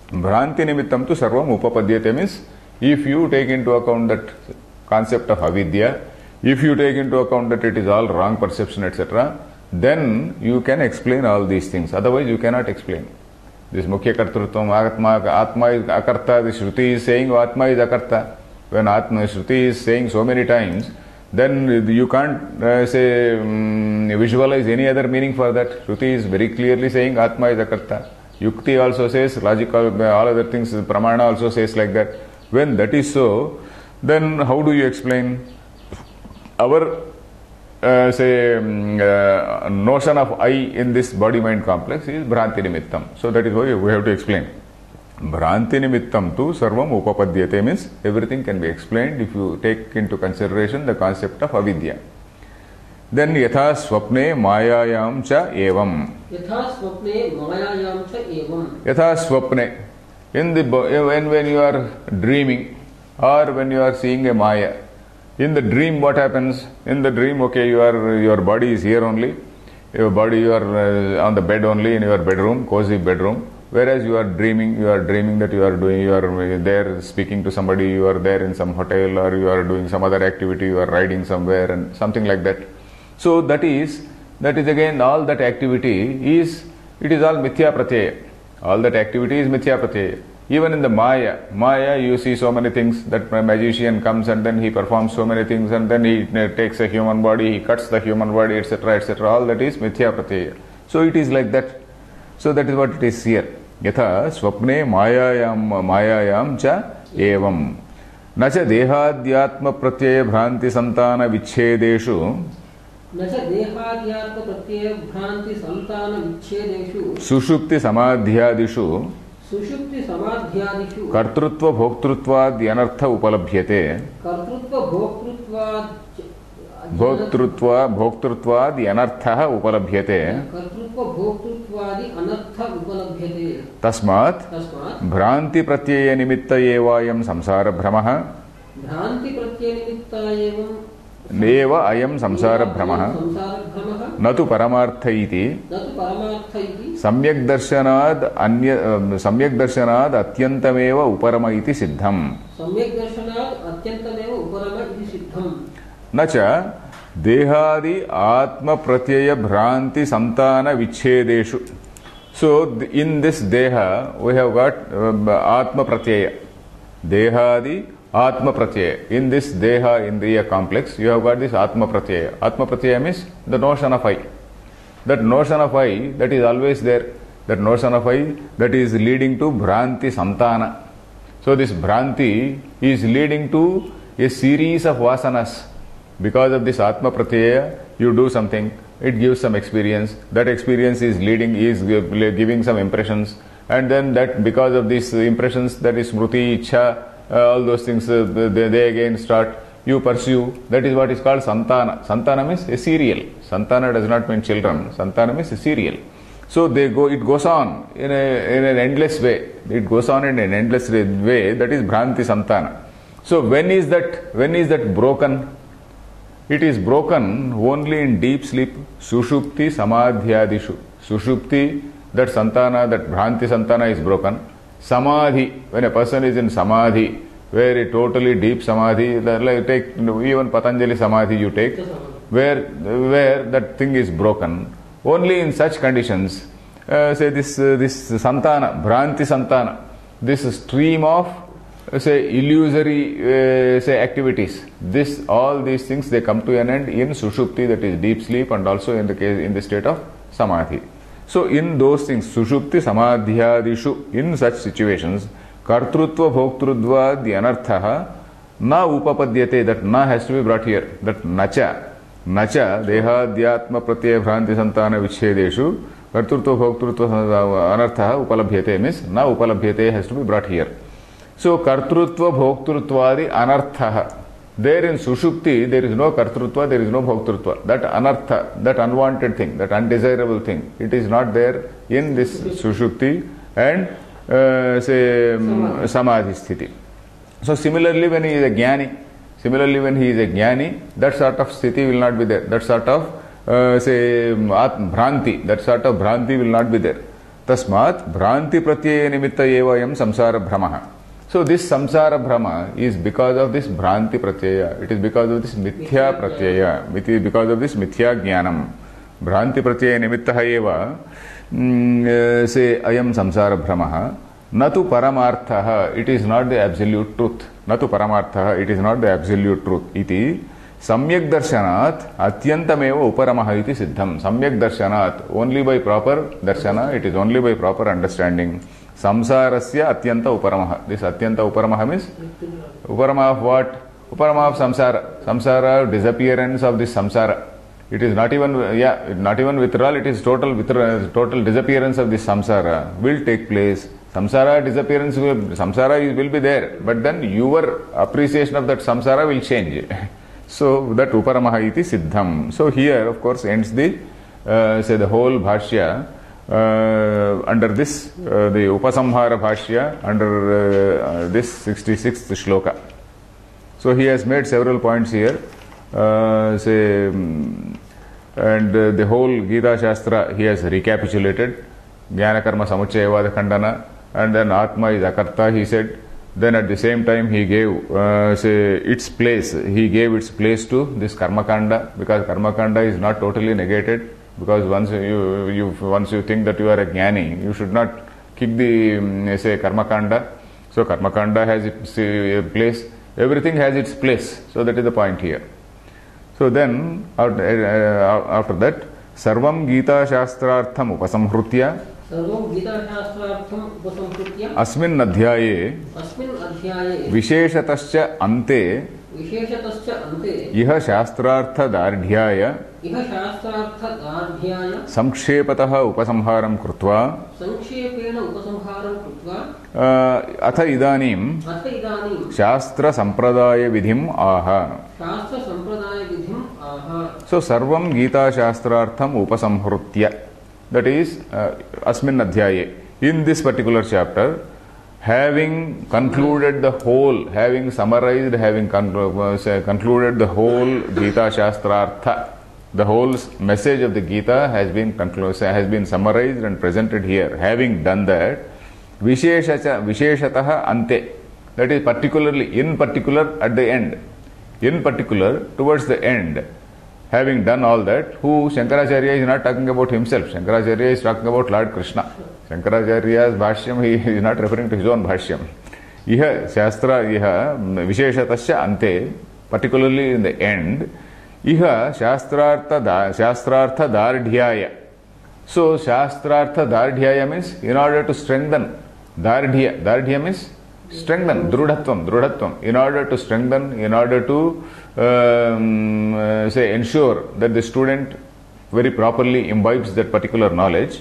Bhranti nimittam tu sarvam upapadyate means if you take into account that concept of avidya, if you take into account that it is all wrong perception, etc., then you can explain all these things. Otherwise, you cannot explain. This mukhya kartrutvam, atma is akarta, the Shruti is saying atma is akarta. When Shruti is saying so many times, then you can't visualize any other meaning for that. Shruti is very clearly saying atma is akarta. Yukti also says, logical, all other things, pramana also says like that. When that is so, then how do you explain? Our notion of I in this body-mind complex is Bhranti Nimittam. So that is why we have to explain. Bhranti Nimittam tu sarvam upapadyate means everything can be explained if you take into consideration the concept of avidya. Then yatha swapne mayayam cha evam. यथा स्वप्ने मायायां च एवं. Yatha swapne. when you are dreaming or when you are seeing a Maya. In the dream, what happens? In the dream, okay, your body is here only. You are on the bed only in your bedroom, cozy bedroom. Whereas you are dreaming that you are there speaking to somebody, you are there in some hotel, or you are doing some other activity, you are riding somewhere and something like that. So that is again, all that activity is all mithya pratyaya. All that activity is mithya pratyaya. Even in the Maya you see so many things, that a magician comes and then he performs so many things, and then he takes a human body, he cuts the human body, etc., etc. All that is mithya pratyaya. So it is like that. So that is what it is here. Yatha swapne mayayam cha evam. Nacha dehadhyatma pratyaya bhranti santana vichedeshu. Nacha dehadhyatma pratyaya bhranti santana vichedeshu. Sushupti samadhyadishu. सुषुप्ति समाध्यादिषु कर्तृत्व भोक्तृत्वादि अनर्थ उपलभ्यते. भोक्तृत्वादि अनर्थः उपलभ्यते. तस्मात् भ्रांति प्रत्यय निमित्त एवायं संसार भ्रमः. नेव अयं संसार भ्रमः न तु परमार्थ इति सम्यक् दर्शनाद् अत्यन्तमेव उपरम इति सिद्धम्. न च देहादि आत्म प्रत्यय भ्रांति संतान विच्छेदेषु. So in this deha we have got atma pratyaya, dehadi atma pratyaya. In this deha indriya complex you have got this atma pratyaya. Atma pratyaya means the notion of I. That notion of I, that is always there. That notion of I, that is leading to bhranti santana. So this bhranti is leading to a series of vasanas. Because of this atma pratyaya, you do something, it gives some experience. That experience is giving some impressions, and then that because of these impressions, that is smruti, ichha, all those things, they again start. You pursue. That is what is called santana. Santana means a serial. Santana does not mean children. Santana means a serial. So it goes on in an endless way. It goes on in an endless way. That is bhranti santana. So when is that broken? It is broken only in deep sleep. Sushupti samadhyadishu. Sushupti, that santana, that bhranti santana is broken. Samadhi, when a person is in samadhi, very totally deep samadhi, like take even Patanjali samadhi you take, where that thing is broken. Only in such conditions, say this santana, bhranti santana, this stream of illusory activities, all these things, they come to an end in sushupti, that is deep sleep, and also in the state of samadhi. So in those things, sushupti samadhyadishu, in such situations, kartrutva bhoktrutva anarthaha na upapadyate, that na has to be brought here. That nacha dehadhyatma pratyaya bhranti santana vichedeshu kartrutva bhoktrutva anarthaha upalabhyate means na upalabhyate has to be brought here. So kartrutva bhoktrutva anarthaha. There in sushupti there is no kartrutva, there is no bhoktrutva. That anartha, that unwanted thing, that undesirable thing, it is not there in this sushupti and samadhi sthiti. So similarly when he is a jnani, that sort of sthiti will not be there. That sort of bhranti, that sort of bhranti will not be there. Tasmat bhranti pratyaya nimitta eva yam samsara brahmaha. So this samsara brahma is because of this bhranti pratyaya. It is because of this mithya pratyaya. It is because of this mithya jnanam. Bhranti pratyaya nimittaha eva ayam samsara brahmaha. Natu paramarthaha. It is not the absolute truth. Natu paramarthaha. It is not the absolute truth. Iti samyak darshanat atyantameva uparamaha iti siddham. Samyak darshanat. Only by proper darshana. It is only by proper understanding. Samsarasya atyanta uparamaha. This atyanta uparamaha means uparamaha of what? Uparamaha of samsara. Samsara, disappearance of this samsara. It is not even withdrawal, it is total disappearance of this samsara will take place. Samsara disappearance, samsara will be there, but then your appreciation of that samsara will change. So that uparamaha iti siddham. So here of course ends the whole bhashya under this, the Upasamhara Bhashya, under this 66th shloka. So he has made several points here. And the whole Gita Shastra he has recapitulated. Jnana Karma Samuchayavada Khandana, and then Atma is Akarta, he said. Then at the same time he gave its place. He gave its place to this Karma Kanda, because Karma Kanda is not totally negated. Because once you think that you are a Jnani, you should not kick the say Karma Kanda. So Karma Kanda has its place. Everything has its place. So that is the point here. So then after that, Sarvam Gita Shastrartham Upasamhrutya Asmin Adhyaye Visheshatascha Ante Iha Shastrartha Dardhyaya Samkshepataha Upasamharam Krutva Atha Idanim Shastra Sampradaya Vidhim Aha. So Sarvam Gita Shastrartham Upasamhrutya, that is Asmin Adhyaye, in this particular chapter, having concluded the whole, having summarized, having concluded the whole Gita Shastrartha, the whole message of the Gita has been summarized and presented here. Having done that, Visheshataha Ante, that is particularly, in particular at the end, in particular towards the end, having done all that, who Shankaracharya is not talking about himself. Shankaracharya is talking about Lord Krishna. Shankaracharya's Bhashyam, he is not referring to his own Bhashyam. Iha Shastra, Iha Visheshatasya Ante, particularly in the end, Iha Shastrartha Dardhyaya. So Shastrartha Dardhyaya means in order to strengthen. Dardhya means strengthen, Drudhatvam. In order to strengthen, in order to ensure that the student very properly imbibes that particular knowledge,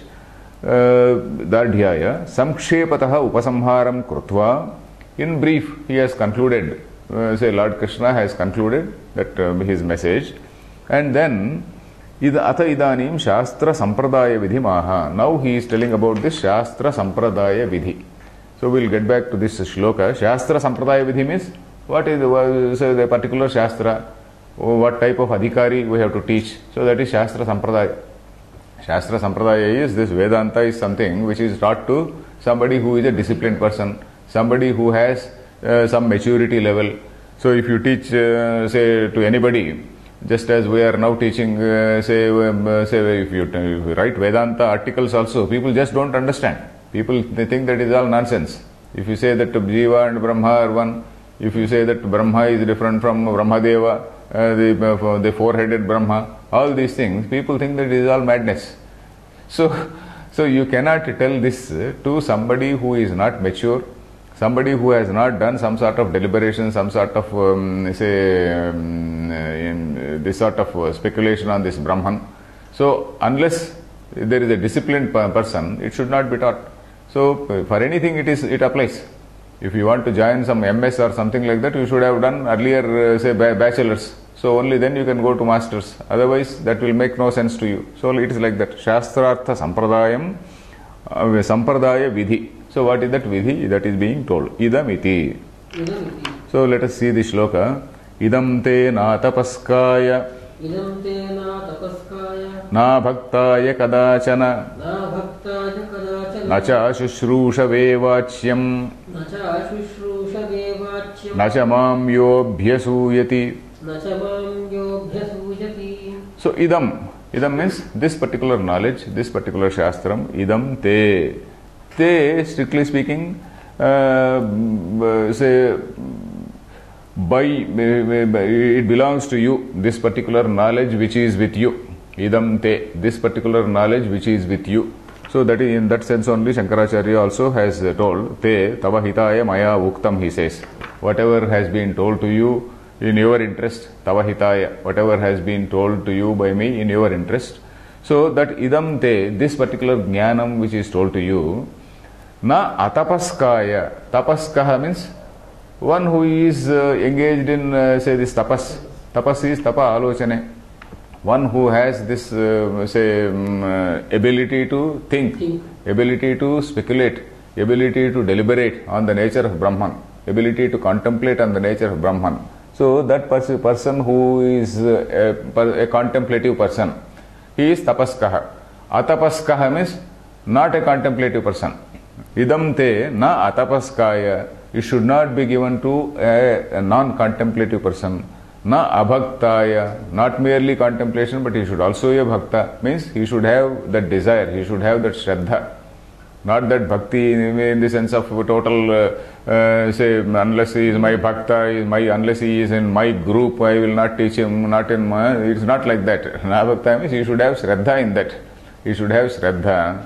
Dardhyaya Samkshepataha Upasamharam Krutva. In brief, he has concluded, Lord Krishna has concluded that his message, and then Atha Idanim Shastra Sampradaya Vidhi Maha. Now he is telling about this Shastra Sampradaya Vidhi. So we will get back to this shloka. Shastra Sampradaya Vidhi means what is the particular Shastra, what type of Adhikari we have to teach. So that is Shastra Sampradaya. Shastra Sampradaya is this Vedanta is something which is taught to somebody who is a disciplined person, somebody who has some maturity level. So if you teach to anybody, just as we are now teaching if you write Vedanta articles also, people just don't understand. People, they think that is all nonsense. If you say that Jiva and Brahma are one, if you say that Brahma is different from Brahmadeva, the four-headed Brahma, all these things, people think that it is all madness. So you cannot tell this to somebody who is not mature, somebody who has not done some sort of deliberation, some sort of this sort of speculation on this Brahman. So unless there is a disciplined person, it should not be taught. So for anything it applies. If you want to join some MS or something like that, you should have done earlier bachelors. So only then you can go to masters. Otherwise that will make no sense to you. So it is like that. Shastrartha Sampradayam Sampradaya Vidhi. So what is that Vidhi that is being told? Idam iti. So let us see the shloka. Idam te na tapaskaya na bhaktaya kadachana na cha shushrusha vachyam na cha mam yobhyasuyati. So idam means this particular knowledge, this particular shastram, idam te. Te, strictly speaking, it belongs to you, this particular knowledge which is with you. Idam te, this particular knowledge which is with you. So that is, in that sense only Shankaracharya also has told, te tava hitaya maya uktam, he says. Whatever has been told to you in your interest, tava hitaya, whatever has been told to you by me in your interest. So that idam te, this particular jnanam which is told to you, na atapaskaya. Tapaskaha means one who is engaged in this tapas. Tapas is tapa alochane. one who has this, ability to think, ability to speculate, ability to deliberate on the nature of Brahman, ability to contemplate on the nature of Brahman. So that person who is a contemplative person, he is tapaskaha. Atapaskaha means not a contemplative person. Idam te na atapaskaya. It should not be given to a non-contemplative person. Na abhaktaya. Not merely contemplation, but he should also be a bhakta. Means he should have that desire, he should have that shraddha. Not that bhakti in the sense of total, unless he is my bhakta, unless he is in my group, I will not teach him, not in my, it's not like that. Na bhakta means he should have shraddha in that. He should have shraddha.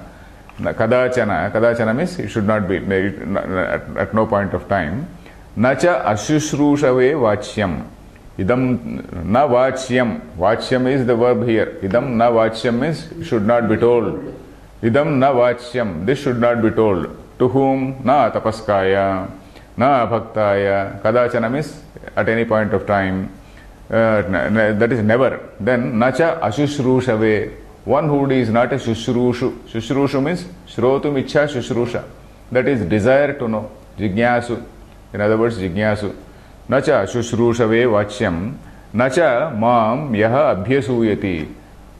Kadachana means it should not be at no point of time. Nacha ashushrusave vachyam. Idam na vachyam. Vachyam is the verb here. Idam na vachyam means should not be told. Idam na vachyam. This should not be told. To whom? Na tapaskaya. Na bhaktaya. Kadachana means at any point of time. That is never. Then nacha ashushrusave. One who is not a shushrushu. Shushrushu means shrotum ichha shushrusha. That is desire to know. Jignasu. In other words, jignasu. Nacha shushrusave vachyam. Nacha mam yaha abhyasuyati.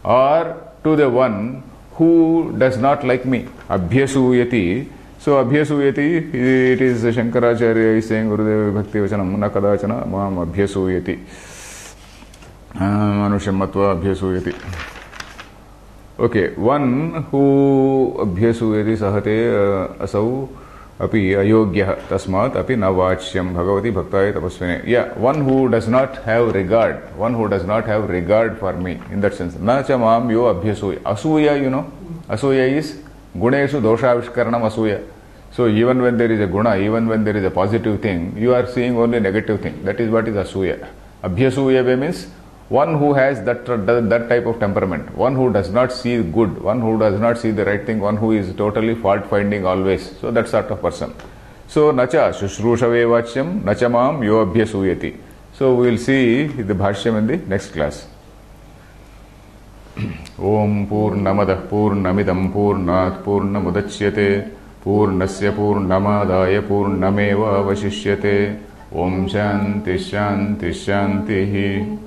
Or to the one who does not like me. Abhyasuyati. So abhyasuyati, it is Shankaracharya is saying Gurudeva Bhakti Vachanam na kadachana mam abhyasuyati. Manusham matva abhyasuyati. Okay, one who abhyasuyati sahate asau api ayogyah tasmat api navachyam bhagavati bhaktaya tapasvine. Yeah, one who does not have regard, one who does not have regard for me, in that sense. Na cha mam yo abhyasuya. Asuya, you know, asuya is guneshu doshavishkaranam asuya. So even when there is a guna, even when there is a positive thing, you are seeing only negative thing. That is what is asuya. Abhyasuya means one who has that type of temperament, one who does not see good, one who does not see the right thing, one who is totally fault finding always. So that sort of person. So nacha shushrusave vachyam nacha mam yo abhyasuyati. So we will see the bhashyam in the next class. Om Purnamadah Purnamidam Purnat Purnamudachyate Purnasya Purnamadaya Purnameva Vashishyate. Om Shanti Shanti Shanti.